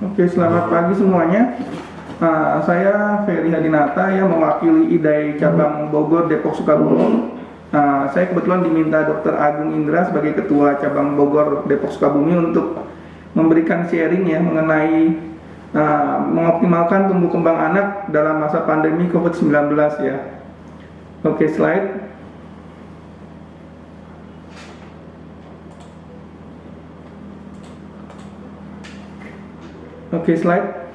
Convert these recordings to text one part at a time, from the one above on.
Oke, selamat pagi semuanya. Saya Ferry Hadinata yang mewakili IDAI Cabang Bogor Depok Sukabumi. Saya kebetulan diminta Dr. Agung Indra sebagai Ketua Cabang Bogor Depok Sukabumi untuk memberikan sharing ya mengenai mengoptimalkan tumbuh kembang anak dalam masa pandemi COVID-19 ya. Oke, slide. Oke, slide.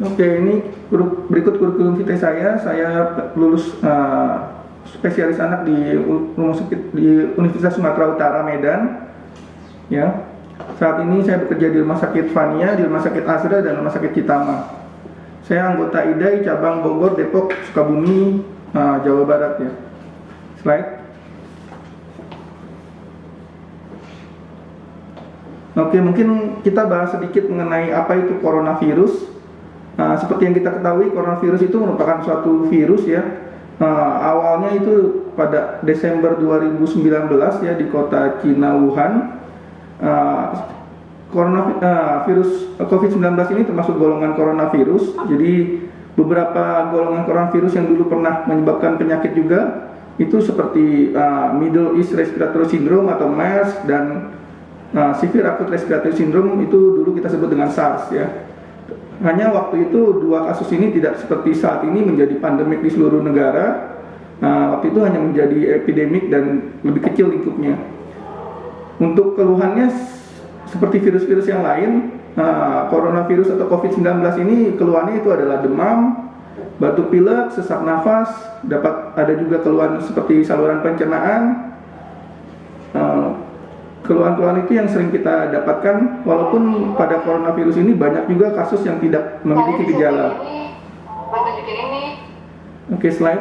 Oke, ini berikut kurikulum vitae saya. Saya lulus spesialis anak di rumah sakit di Universitas Sumatera Utara Medan. Ya, saat ini saya bekerja di Rumah Sakit Fania, di Rumah Sakit Azra dan Rumah Sakit Citama. Saya anggota IDAI Cabang Bogor Depok Sukabumi Jawa Barat ya. Slide. Oke, mungkin kita bahas sedikit mengenai apa itu coronavirus. Seperti yang kita ketahui, coronavirus itu merupakan suatu virus ya. Awalnya itu pada Desember 2019 ya di kota Cina Wuhan. Virus COVID-19 ini termasuk golongan coronavirus. Jadi beberapa golongan coronavirus yang dulu pernah menyebabkan penyakit juga itu seperti Middle East Respiratory Syndrome atau MERS dan Severe Acute Respiratory Syndrome itu dulu kita sebut dengan SARS ya. Hanya waktu itu dua kasus ini tidak seperti saat ini menjadi pandemik di seluruh negara. Waktu itu hanya menjadi epidemik dan lebih kecil lingkupnya. Untuk keluhannya seperti virus-virus yang lain, coronavirus atau COVID-19 ini keluhannya itu adalah demam, batuk pilek, sesak nafas, dapat ada juga keluhan seperti saluran pencernaan. Keluhan-keluhan itu yang sering kita dapatkan, walaupun pada coronavirus ini banyak juga kasus yang tidak memiliki gejala. Oke, slide.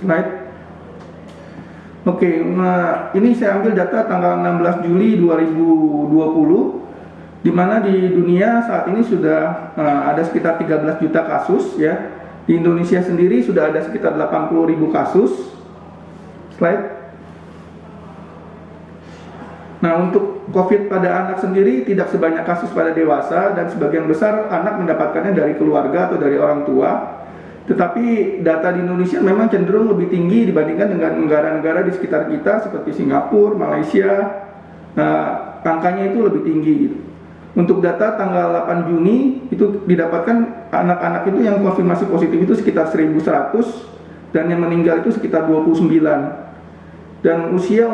Slide. Oke, nah ini saya ambil data tanggal 16 Juli 2020, di mana di dunia saat ini sudah ada sekitar 13 juta kasus ya. Di Indonesia sendiri sudah ada sekitar 80.000 kasus. Slide. Nah, untuk COVID pada anak sendiri tidak sebanyak kasus pada dewasa dan sebagian besar anak mendapatkannya dari keluarga atau dari orang tua. Tetapi data di Indonesia memang cenderung lebih tinggi dibandingkan dengan negara-negara di sekitar kita seperti Singapura, Malaysia. Angkanya itu lebih tinggi gitu. Untuk data tanggal 8 Juni itu didapatkan anak-anak itu yang konfirmasi positif itu sekitar 1.100 dan yang meninggal itu sekitar 29. Dan usia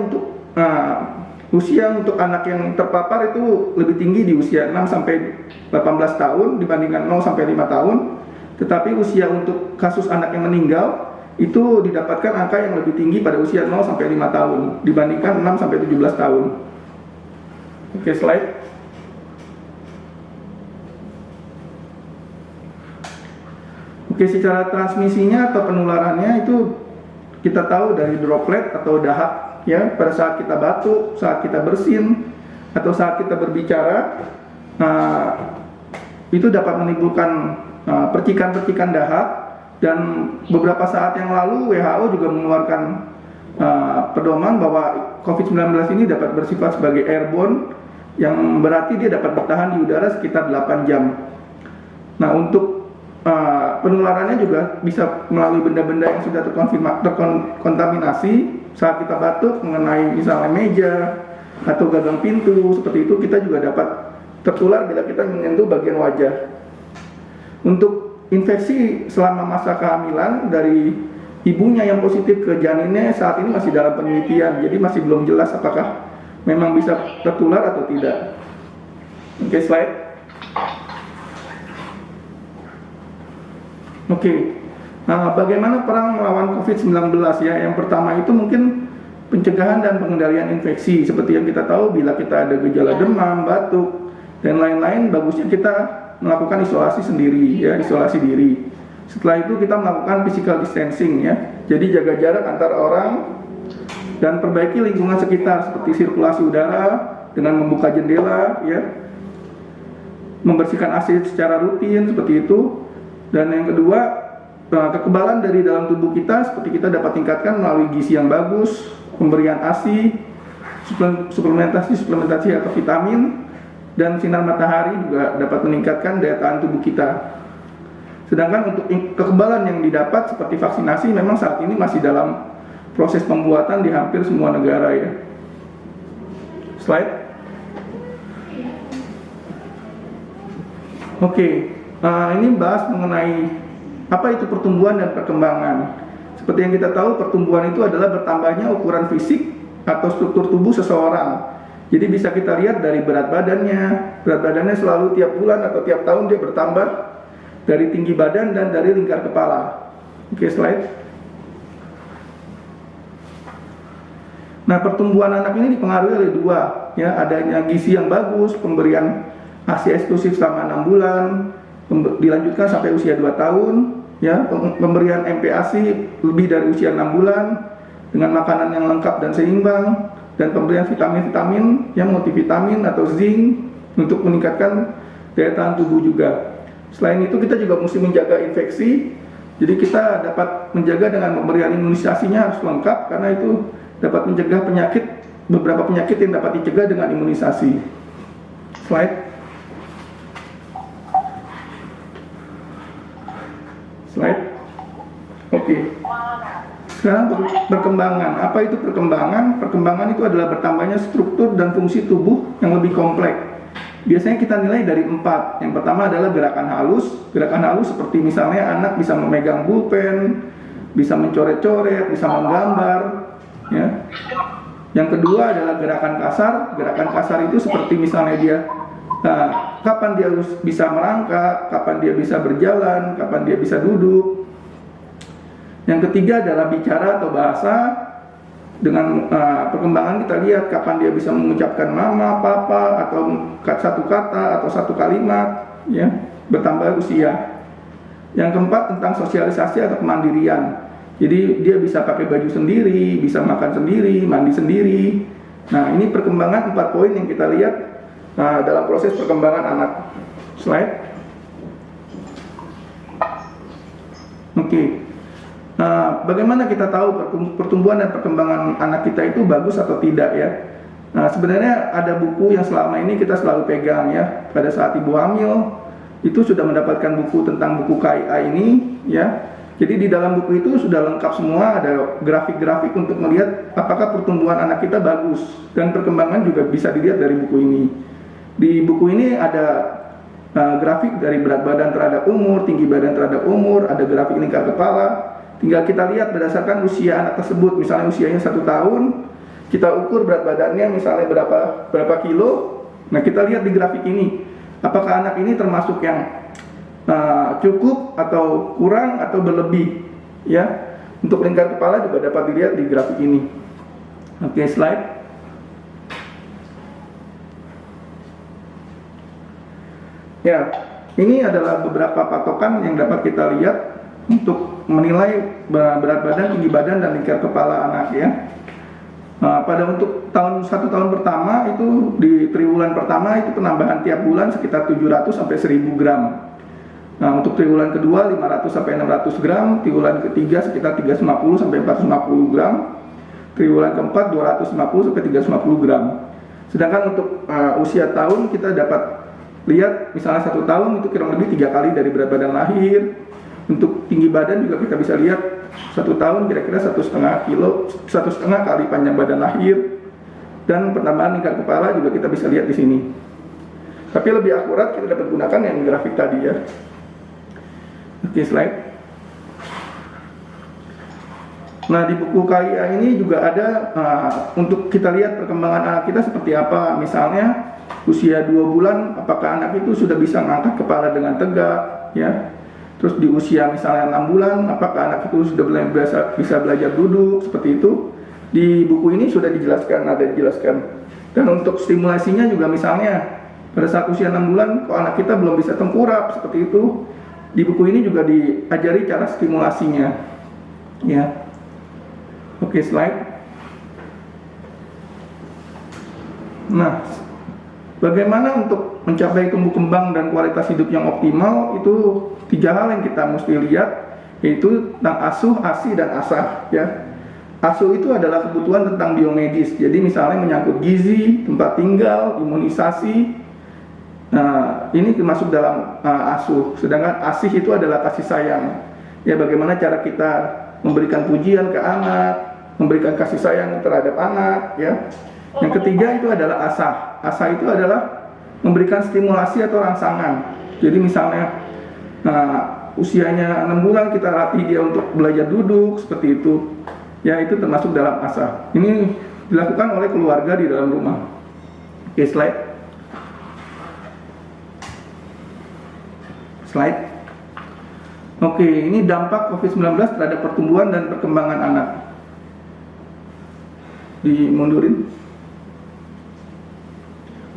untuk anak yang terpapar itu lebih tinggi di usia 6 sampai 18 tahun dibandingkan 0 sampai 5 tahun. Tetapi usia untuk kasus anak yang meninggal itu didapatkan angka yang lebih tinggi pada usia 0 sampai 5 tahun dibandingkan 6 sampai 17 tahun. Oke, slide. Oke, secara transmisinya atau penularannya itu kita tahu dari droplet atau dahak ya, pada saat kita batuk, saat kita bersin, atau saat kita berbicara, itu dapat menimbulkan percikan-percikan dahak. Dan beberapa saat yang lalu WHO juga mengeluarkan pedoman bahwa COVID-19 ini dapat bersifat sebagai airborne, yang berarti dia dapat bertahan di udara sekitar 8 jam. Nah, untuk penularannya juga bisa melalui benda-benda yang sudah terkontaminasi. Saat kita batuk mengenai misalnya meja atau gagang pintu seperti itu, kita juga dapat tertular bila kita menyentuh bagian wajah. Untuk infeksi selama masa kehamilan dari ibunya yang positif ke janinnya saat ini masih dalam penelitian, jadi masih belum jelas apakah memang bisa tertular atau tidak. Oke, slide. Oke, nah bagaimana perang melawan COVID-19 ya? Yang pertama itu mungkin pencegahan dan pengendalian infeksi. Seperti yang kita tahu, bila kita ada gejala demam, batuk, dan lain-lain, bagusnya kita melakukan isolasi sendiri ya, isolasi diri. Setelah itu kita melakukan physical distancing ya. Jadi jaga jarak antar orang dan perbaiki lingkungan sekitar seperti sirkulasi udara dengan membuka jendela ya. Membersihkan AC secara rutin seperti itu. Dan yang kedua, kekebalan dari dalam tubuh kita seperti kita dapat tingkatkan melalui gizi yang bagus, pemberian ASI, suplementasi atau vitamin, dan sinar matahari juga dapat meningkatkan daya tahan tubuh kita. Sedangkan untuk kekebalan yang didapat seperti vaksinasi memang saat ini masih dalam proses pembuatan di hampir semua negara ya. Slide. Oke, ini bahas mengenai apa itu pertumbuhan dan perkembangan. Seperti yang kita tahu, pertumbuhan itu adalah bertambahnya ukuran fisik atau struktur tubuh seseorang. Jadi bisa kita lihat dari berat badannya selalu tiap bulan atau tiap tahun dia bertambah, dari tinggi badan dan dari lingkar kepala. Oke, slide. Nah, pertumbuhan anak ini dipengaruhi oleh dua, ya, adanya gizi yang bagus, pemberian ASI eksklusif selama 6 bulan, dilanjutkan sampai usia 2 tahun, ya, pemberian MPASI lebih dari usia 6 bulan, dengan makanan yang lengkap dan seimbang, dan pemberian vitamin-vitamin yang multivitamin atau zinc untuk meningkatkan daya tahan tubuh juga. Selain itu kita juga mesti menjaga infeksi, jadi kita dapat menjaga dengan pemberian imunisasinya harus lengkap karena itu dapat mencegah beberapa penyakit yang dapat dicegah dengan imunisasi. Slide. Oke. Sekarang perkembangan. Apa itu perkembangan? Perkembangan itu adalah bertambahnya struktur dan fungsi tubuh yang lebih kompleks. Biasanya kita nilai dari 4. Yang pertama adalah gerakan halus. Gerakan halus seperti misalnya anak bisa memegang pulpen, bisa mencoret-coret, bisa menggambar, ya. Yang kedua adalah gerakan kasar. Gerakan kasar itu seperti misalnya dia kapan dia bisa merangkak, kapan dia bisa berjalan, kapan dia bisa duduk. Yang ketiga adalah bicara atau bahasa. Dengan perkembangan kita lihat kapan dia bisa mengucapkan mama, papa, atau satu kata atau satu kalimat, ya, bertambah usia. Yang keempat tentang sosialisasi atau kemandirian. Jadi dia bisa pakai baju sendiri, bisa makan sendiri, mandi sendiri. Nah, ini perkembangan 4 poin yang kita lihat dalam proses perkembangan anak. Slide. Oke. Nah, bagaimana kita tahu pertumbuhan dan perkembangan anak kita itu bagus atau tidak ya? Nah, sebenarnya ada buku yang selama ini kita selalu pegang ya. Pada saat ibu hamil itu sudah mendapatkan buku tentang buku KIA ini ya. Jadi di dalam buku itu sudah lengkap semua, ada grafik-grafik untuk melihat apakah pertumbuhan anak kita bagus, dan perkembangan juga bisa dilihat dari buku ini. Di buku ini ada grafik dari berat badan terhadap umur, tinggi badan terhadap umur, ada grafik lingkar kepala. Tinggal kita lihat berdasarkan usia anak tersebut. Misalnya usianya 1 tahun, kita ukur berat badannya misalnya berapa kilo. Nah, kita lihat di grafik ini, apakah anak ini termasuk yang cukup atau kurang atau berlebih, ya. Untuk lingkar kepala juga dapat dilihat di grafik ini. Oke, slide. Ya, ini adalah beberapa patokan yang dapat kita lihat untuk menilai berat badan, tinggi badan, dan lingkar kepala anak ya. Pada untuk 1 tahun pertama itu di triwulan pertama itu penambahan tiap bulan sekitar 700 sampai 1000 gram. Nah, untuk triwulan kedua 500 sampai 600 gram, triwulan ketiga sekitar 350 sampai 450 gram, triwulan keempat 250 sampai 350 gram. Sedangkan untuk usia tahun kita dapat lihat misalnya 1 tahun itu kurang lebih 3 kali dari berat badan lahir. Untuk tinggi badan juga kita bisa lihat 1 tahun kira-kira 1,5 kali panjang badan lahir, dan penambahan lingkar kepala juga kita bisa lihat di sini. Tapi lebih akurat kita dapat gunakan yang grafik tadi ya. Oke, slide. Nah, di buku KIA ini juga ada untuk kita lihat perkembangan anak kita seperti apa. Misalnya usia 2 bulan, apakah anak itu sudah bisa mengangkat kepala dengan tegak, ya. Terus di usia misalnya 6 bulan, apakah anak itu sudah bisa belajar duduk, seperti itu. Di buku ini sudah dijelaskan, Dan untuk stimulasinya juga misalnya pada saat usia 6 bulan, kalau anak kita belum bisa tengkurap, seperti itu. Di buku ini juga diajari cara stimulasinya. Ya. Oke, slide. Nah, bagaimana untuk mencapai tumbuh kembang dan kualitas hidup yang optimal? Itu 3 hal yang kita mesti lihat. yaitu tentang asuh, ASI, dan ASAH ya. Asuh itu adalah kebutuhan tentang biomedis, jadi misalnya menyangkut gizi, tempat tinggal, imunisasi. Nah, ini termasuk dalam asuh. Sedangkan ASIH itu adalah kasih sayang. Ya, bagaimana cara kita memberikan pujian ke anak, memberikan kasih sayang terhadap anak ya. Yang ketiga itu adalah ASAH. ASAH itu adalah memberikan stimulasi atau rangsangan. Jadi misalnya usianya 6 bulan kita latih dia untuk belajar duduk seperti itu. Ya, itu termasuk dalam ASAH. Ini dilakukan oleh keluarga di dalam rumah. Oke, slide. Oke, ini dampak COVID-19 terhadap pertumbuhan dan perkembangan anak. Dimundurin.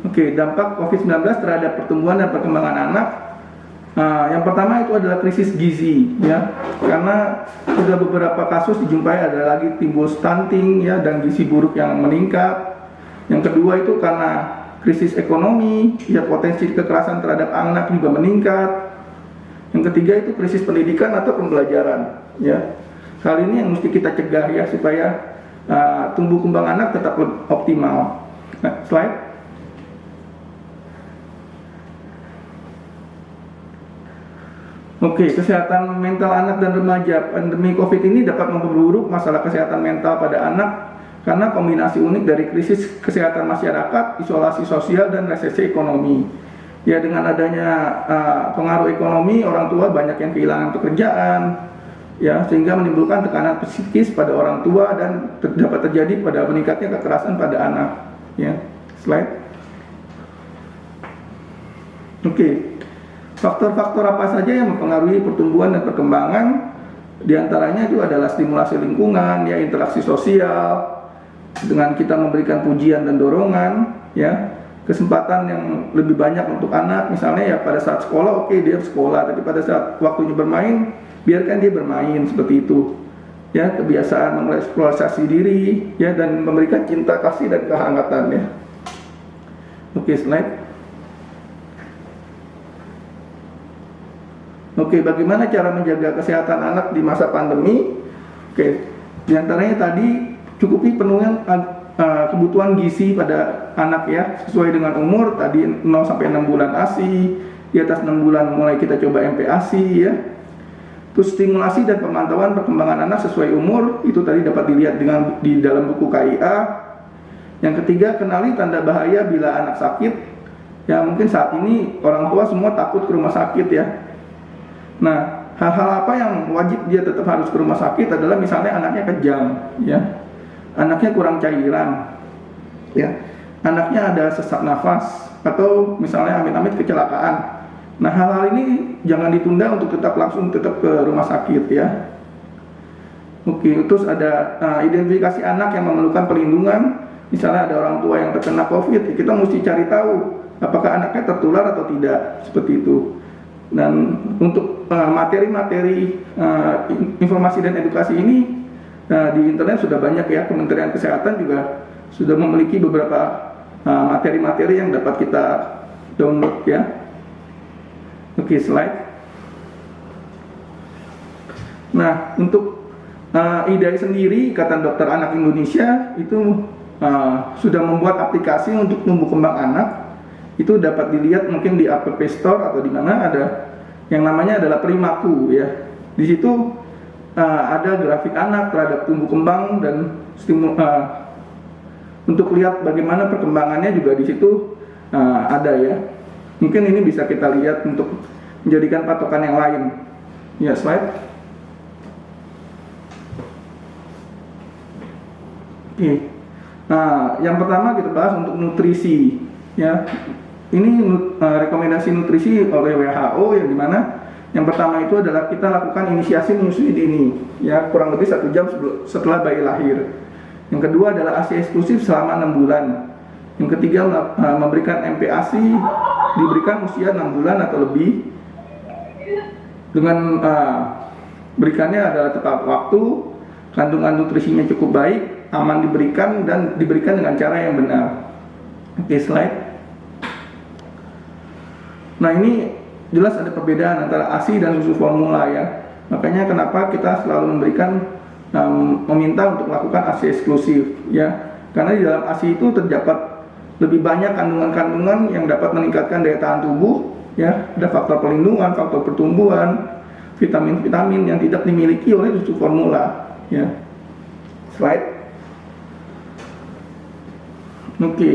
Oke, dampak COVID-19 terhadap pertumbuhan dan perkembangan anak. Yang pertama itu adalah krisis gizi ya, karena sudah beberapa kasus dijumpai ada lagi timbul stunting ya, dan gizi buruk yang meningkat. Yang kedua itu karena krisis ekonomi ya, potensi kekerasan terhadap anak juga meningkat. Yang ketiga itu krisis pendidikan atau pembelajaran ya. Hal ini yang mesti kita cegah ya, supaya tumbuh kembang anak tetap optimal. Nah, slide. Oke, kesehatan mental anak dan remaja. Pandemi COVID ini dapat memperburuk masalah kesehatan mental pada anak karena kombinasi unik dari krisis kesehatan masyarakat, isolasi sosial, dan resesi ekonomi. Ya, dengan adanya pengaruh ekonomi, orang tua banyak yang kehilangan pekerjaan, ya, sehingga menimbulkan tekanan psikis pada orang tua dan dapat terjadi pada meningkatnya kekerasan pada anak. Ya, slide. Oke. Faktor-faktor apa saja yang mempengaruhi pertumbuhan dan perkembangan? Di antaranya itu adalah stimulasi lingkungan, ya, interaksi sosial, dengan kita memberikan pujian dan dorongan, ya, kesempatan yang lebih banyak untuk anak, misalnya ya pada saat sekolah, oke, dia sekolah, tapi pada saat waktunya bermain, biarkan dia bermain seperti itu, ya, kebiasaan mengeksplorasi diri, ya, dan memberikan cinta kasih dan kehangatan, ya. Oke, slide. Oke, bagaimana cara menjaga kesehatan anak di masa pandemi? Oke, diantaranya tadi cukupi penuhan kebutuhan gizi pada anak ya, sesuai dengan umur. Tadi 0 sampai 6 bulan ASI, di atas 6 bulan mulai kita coba MPASI ya. Terus stimulasi dan pemantauan perkembangan anak sesuai umur, itu tadi dapat dilihat di dalam buku KIA. Yang ketiga, kenali tanda bahaya bila anak sakit. Ya, mungkin saat ini orang tua semua takut ke rumah sakit ya. Nah, hal-hal apa yang wajib dia tetap harus ke rumah sakit adalah misalnya anaknya kejang, ya, anaknya kurang cairan, ya, anaknya ada sesak nafas, atau misalnya amit-amit kecelakaan. Nah, hal-hal ini jangan ditunda untuk langsung tetap ke rumah sakit ya. Oke, terus ada identifikasi anak yang memerlukan perlindungan. Misalnya ada orang tua yang terkena COVID, kita mesti cari tahu apakah anaknya tertular atau tidak, seperti itu. Dan untuk materi-materi informasi dan edukasi ini di internet sudah banyak ya. Kementerian Kesehatan juga sudah memiliki beberapa materi-materi yang dapat kita download ya. Oke, slide. Nah, untuk IDAI sendiri, Ikatan Dokter Anak Indonesia itu sudah membuat aplikasi untuk tumbuh kembang anak. Itu dapat dilihat mungkin di App Store atau di mana, ada yang namanya adalah Primaku ya. Di situ ada grafik anak terhadap tumbuh kembang dan untuk lihat bagaimana perkembangannya juga di situ ada ya. Mungkin ini bisa kita lihat untuk menjadikan patokan yang lain. Ya, slide. Oke. Nah, yang pertama kita bahas untuk nutrisi ya. Ini rekomendasi nutrisi oleh WHO yang dimana yang pertama itu adalah kita lakukan inisiasi menyusui dini ya, kurang lebih 1 jam setelah bayi lahir. Yang kedua adalah ASI eksklusif selama 6 bulan. Yang ketiga memberikan MPASI diberikan usia 6 bulan atau lebih dengan berikannya adalah tepat waktu, kandungan nutrisinya cukup baik, aman diberikan, dan diberikan dengan cara yang benar. Oke, slide. Nah, ini jelas ada perbedaan antara ASI dan susu formula ya. Makanya kenapa kita selalu meminta untuk melakukan ASI eksklusif, ya. Karena di dalam ASI itu terdapat lebih banyak kandungan-kandungan yang dapat meningkatkan daya tahan tubuh, ya. Ada faktor pelindungan, faktor pertumbuhan, vitamin-vitamin yang tidak dimiliki oleh susu formula, ya. Slide. Oke.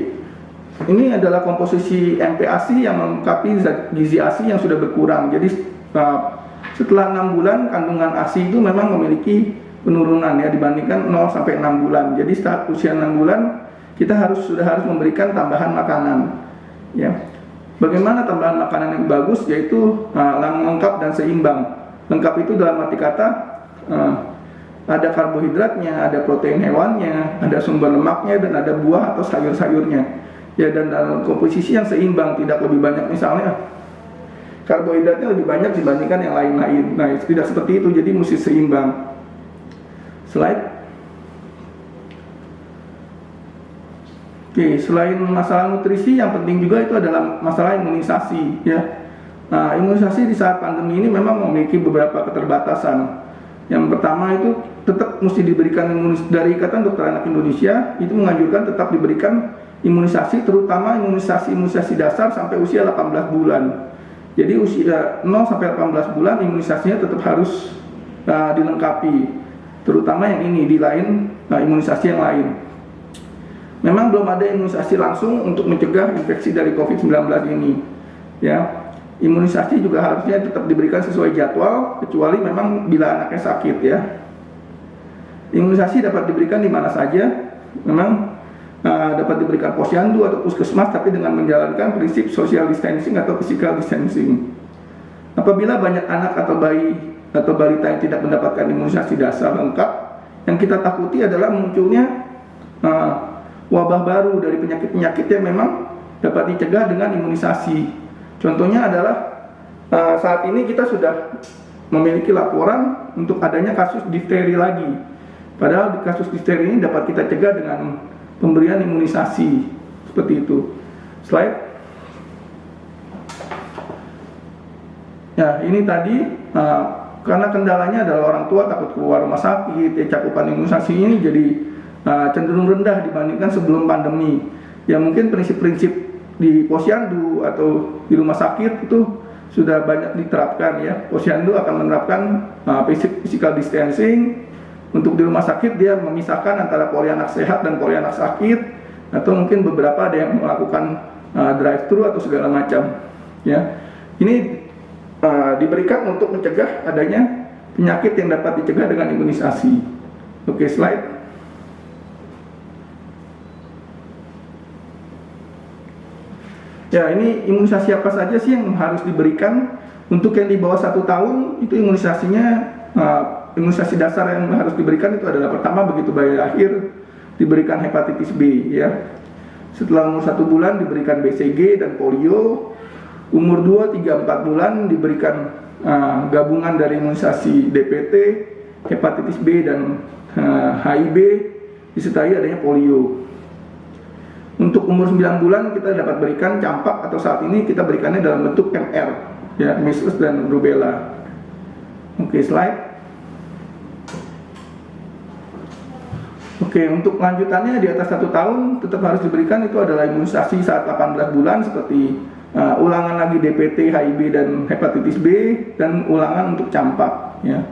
Ini adalah komposisi MPASI yang melengkapi zat gizi ASI yang sudah berkurang. Jadi setelah 6 bulan kandungan ASI itu memang memiliki penurunan, ya, dibandingkan 0 sampai 6 bulan. Jadi saat usia 6 bulan kita sudah harus memberikan tambahan makanan, ya. Bagaimana tambahan makanan yang bagus? Yaitu lengkap dan seimbang. Lengkap itu dalam arti kata ada karbohidratnya, ada protein hewannya, ada sumber lemaknya, dan ada buah atau sayur-sayurnya. Ya, dan dalam komposisi yang seimbang, tidak lebih banyak, misalnya karbohidratnya lebih banyak dibandingkan yang lain-lain. Nah, tidak seperti itu, jadi mesti seimbang. Slide. Oke, selain masalah nutrisi, yang penting juga itu adalah masalah imunisasi, ya. Nah, imunisasi di saat pandemi ini memang memiliki beberapa keterbatasan. Yang pertama itu tetap mesti diberikan dari Ikatan Dokter Anak Indonesia itu menganjurkan tetap diberikan imunisasi, terutama imunisasi dasar sampai usia 18 bulan. Jadi usia 0 sampai 18 bulan imunisasinya tetap harus dilengkapi, terutama yang ini, di lain imunisasi yang lain. Memang belum ada imunisasi langsung untuk mencegah infeksi dari COVID-19 ini, ya. Imunisasi juga harusnya tetap diberikan sesuai jadwal, kecuali memang bila anaknya sakit, ya. Imunisasi dapat diberikan di mana saja, memang dapat diberikan posyandu atau puskesmas, tapi dengan menjalankan prinsip social distancing atau physical distancing. Apabila banyak anak atau bayi atau balita yang tidak mendapatkan imunisasi dasar lengkap, yang kita takuti adalah munculnya wabah baru dari penyakit-penyakit yang memang dapat dicegah dengan imunisasi. Contohnya adalah saat ini kita sudah memiliki laporan untuk adanya kasus difteri lagi. Padahal kasus difteri ini dapat kita cegah dengan pemberian imunisasi, seperti itu. Slide. Ya, ini tadi karena kendalanya adalah orang tua takut keluar rumah sakit, cakupan imunisasi ini jadi cenderung rendah dibandingkan sebelum pandemi. Ya, mungkin prinsip-prinsip di posyandu atau di rumah sakit itu sudah banyak diterapkan, ya. Posyandu akan menerapkan physical distancing. Untuk di rumah sakit dia memisahkan antara poli anak sehat dan poli anak sakit, atau mungkin beberapa ada yang melakukan drive-thru atau segala macam, ya. Ini diberikan untuk mencegah adanya penyakit yang dapat dicegah dengan imunisasi. Oke, slide. Ya, ini imunisasi apa saja sih yang harus diberikan? Untuk yang di bawah 1 tahun itu imunisasinya, imunisasi dasar yang harus diberikan itu adalah pertama begitu bayi lahir diberikan hepatitis B, ya. Setelah umur 1 bulan diberikan BCG dan polio. Umur 2, 3, 4 bulan diberikan gabungan dari imunisasi DPT, hepatitis B dan HIV disertai adanya polio. Untuk umur 9 bulan kita dapat berikan campak, atau saat ini kita berikannya dalam bentuk MR, ya, measles dan rubella. Oke, slide. Oke, untuk lanjutannya di atas 1 tahun tetap harus diberikan itu adalah imunisasi saat 18 bulan seperti ulangan lagi DPT, HIV dan hepatitis B, dan ulangan untuk campak, ya.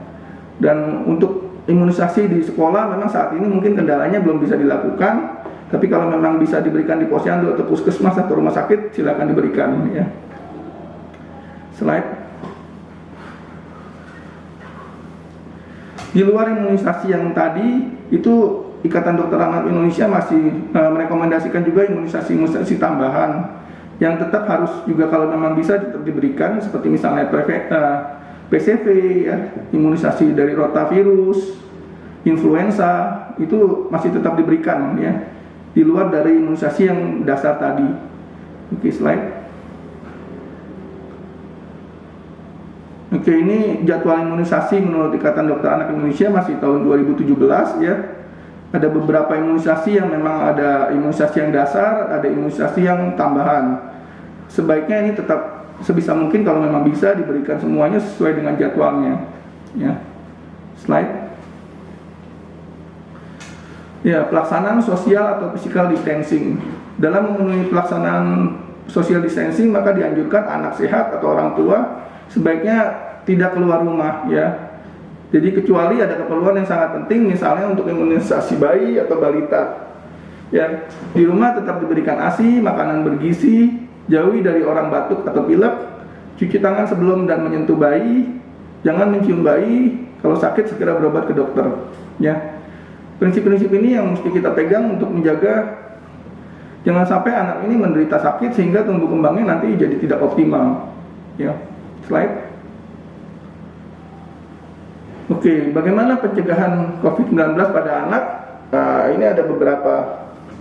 Dan untuk imunisasi di sekolah memang saat ini mungkin kendalanya belum bisa dilakukan. Tapi kalau memang bisa diberikan di posyandu atau puskesmas atau rumah sakit, silakan diberikan, ya. Slide. Di luar imunisasi yang tadi, itu Ikatan Dokter Anak Indonesia masih merekomendasikan juga imunisasi tambahan yang tetap harus juga kalau memang bisa tetap diberikan, seperti misalnya PCV, ya, imunisasi dari rotavirus, influenza, itu masih tetap diberikan, ya, di luar dari imunisasi yang dasar tadi. Oke, slide. Oke, ini jadwal imunisasi menurut Ikatan Dokter Anak Indonesia masih tahun 2017, ya. Ada beberapa imunisasi yang memang ada imunisasi yang dasar, ada imunisasi yang tambahan. Sebaiknya ini tetap sebisa mungkin kalau memang bisa diberikan semuanya sesuai dengan jadwalnya, ya. Slide. Ya, pelaksanaan sosial atau physical distancing. Dalam memenuhi pelaksanaan social distancing, maka dianjurkan anak sehat atau orang tua sebaiknya tidak keluar rumah, ya. Jadi kecuali ada keperluan yang sangat penting, misalnya untuk imunisasi bayi atau balita. Ya, di rumah tetap diberikan ASI, makanan bergizi, jauhi dari orang batuk atau pilek, cuci tangan sebelum dan menyentuh bayi, jangan mencium bayi, kalau sakit segera berobat ke dokter, ya. Prinsip-prinsip ini yang mesti kita pegang untuk menjaga jangan sampai anak ini menderita sakit sehingga tumbuh kembangnya nanti jadi tidak optimal. Ya, slide. Oke, bagaimana pencegahan COVID-19 pada anak? Ini ada beberapa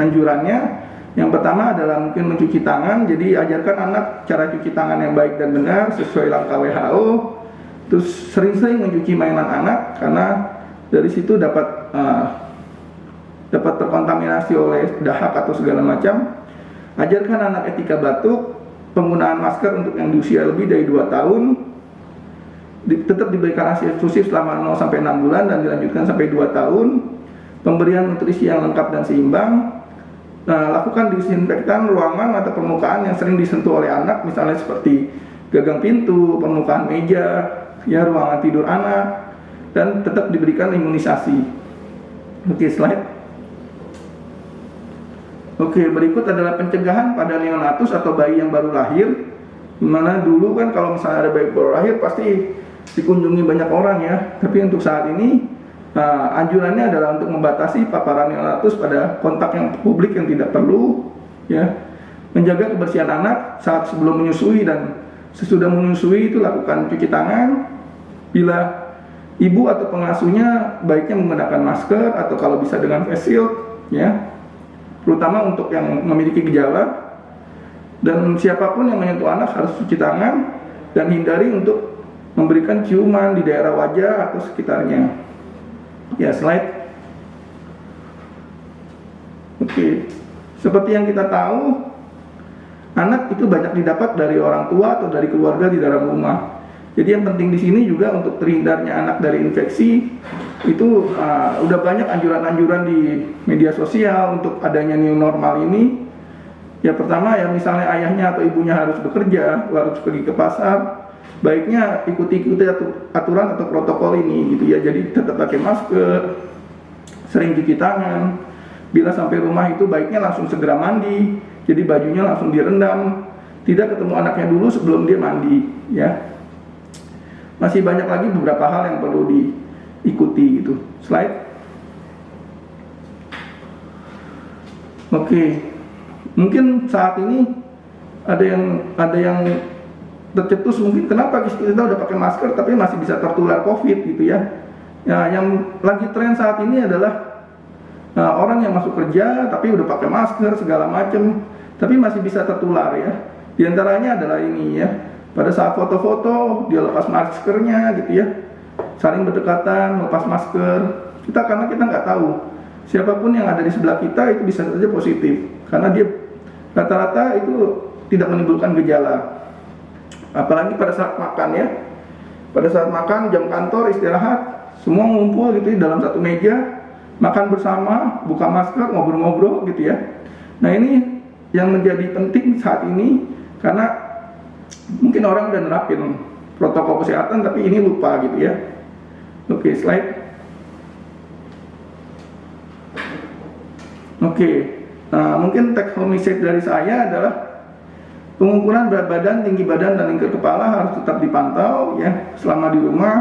anjurannya. Yang pertama adalah mungkin mencuci tangan. Jadi ajarkan anak cara cuci tangan yang baik dan benar sesuai langkah WHO. Terus sering-sering mencuci mainan anak karena dari situ dapat terkontaminasi oleh dahak atau segala macam. Ajarkan anak etika batuk, penggunaan masker untuk yang di usia lebih dari 2 tahun, tetap diberikan ASI eksklusif selama 0-6 bulan dan dilanjutkan sampai 2 tahun, pemberian nutrisi yang lengkap dan seimbang. Lakukan disinfektan ruangan atau permukaan yang sering disentuh oleh anak, misalnya seperti gagang pintu, permukaan meja, ya, ruangan tidur anak, dan tetap diberikan imunisasi. Oke, slide. Oke, berikut adalah pencegahan pada neonatus atau bayi yang baru lahir. Dimana dulu kan kalau misalnya ada bayi baru lahir pasti dikunjungi banyak orang, ya. Tapi untuk saat ini anjurannya adalah untuk membatasi paparan neonatus pada kontak yang publik yang tidak perlu, ya. Menjaga kebersihan anak saat sebelum menyusui dan sesudah menyusui itu lakukan cuci tangan. Bila ibu atau pengasuhnya baiknya menggunakan masker atau kalau bisa dengan face shield, ya. Terutama untuk yang memiliki gejala, dan siapapun yang menyentuh anak harus cuci tangan dan hindari untuk memberikan ciuman di daerah wajah atau sekitarnya. Ya, slide. Oke, seperti yang kita tahu, anak itu banyak didapat dari orang tua atau dari keluarga di dalam rumah. Jadi yang penting di sini juga untuk terhindarnya anak dari infeksi itu udah banyak anjuran-anjuran di media sosial untuk adanya new normal ini. Ya, pertama ya misalnya ayahnya atau ibunya harus bekerja, harus pergi ke pasar, baiknya ikuti aturan atau protokol ini gitu ya. Jadi tetap pakai masker, sering cuci tangan. Bila sampai rumah itu baiknya langsung segera mandi. Jadi bajunya langsung direndam, tidak ketemu anaknya dulu sebelum dia mandi, ya. Masih banyak lagi beberapa hal yang perlu diikuti gitu. Slide. Oke. Mungkin saat ini ada yang tercetus, mungkin kenapa kita udah pakai masker tapi masih bisa tertular COVID gitu ya. Ya, yang lagi tren saat ini adalah orang yang masuk kerja tapi udah pakai masker segala macam tapi masih bisa tertular, ya. Di antaranya adalah ini, ya. Pada saat foto-foto dia lepas maskernya gitu ya, saling berdekatan lepas masker. Karena kita nggak tahu siapapun yang ada di sebelah kita itu bisa saja positif karena dia rata-rata itu tidak menimbulkan gejala. Apalagi pada saat makan, ya. Pada saat makan, jam kantor, istirahat, semua ngumpul gitu dalam satu meja, makan bersama, buka masker, ngobrol-ngobrol gitu ya. Nah, ini yang menjadi penting saat ini karena mungkin orang udah nerapin protokol kesehatan tapi ini lupa gitu ya. Oke, slide. Oke, mungkin take home message dari saya adalah pengukuran berat badan, tinggi badan, dan lingkar kepala harus tetap dipantau, ya, selama di rumah.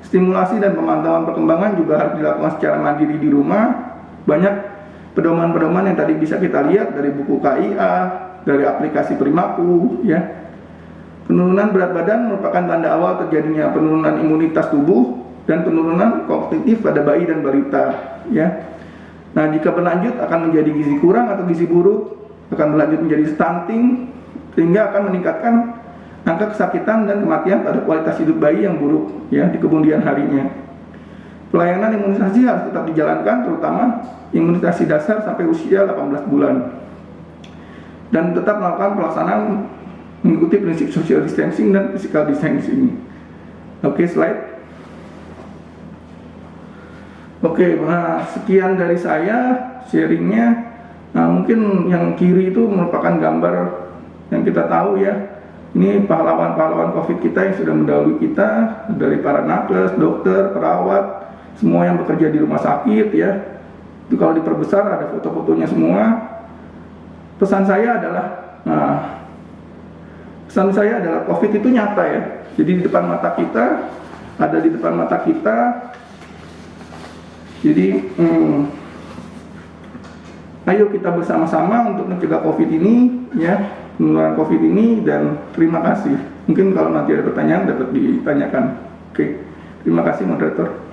Stimulasi dan pemantauan perkembangan juga harus dilakukan secara mandiri di rumah. Banyak pedoman-pedoman yang tadi bisa kita lihat dari buku KIA, dari aplikasi Primaku, ya. Penurunan berat badan merupakan tanda awal terjadinya penurunan imunitas tubuh dan penurunan kognitif pada bayi dan balita, ya. Nah, jika berlanjut akan menjadi gizi kurang atau gizi buruk, akan berlanjut menjadi stunting, sehingga akan meningkatkan angka kesakitan dan kematian pada kualitas hidup bayi yang buruk, ya, di kemudian harinya. Pelayanan imunisasi harus tetap dijalankan, terutama imunisasi dasar sampai usia 18 bulan. Dan tetap melakukan pelaksanaan mengikuti prinsip social distancing dan physical distancing. Oke, slide. Oke, nah sekian dari saya sharingnya. Nah, mungkin yang kiri itu merupakan gambar yang kita tahu ya. Ini pahlawan-pahlawan COVID kita yang sudah mendahului kita, dari para nakes, dokter, perawat, semua yang bekerja di rumah sakit ya. Itu kalau diperbesar ada foto-fotonya semua. Pesan saya adalah COVID itu nyata ya. Jadi di depan mata kita, ada di depan mata kita. Jadi ayo kita bersama-sama untuk mencegah COVID ini ya, penularan COVID ini, dan terima kasih. Mungkin kalau nanti ada pertanyaan dapat ditanyakan. Oke, terima kasih moderator.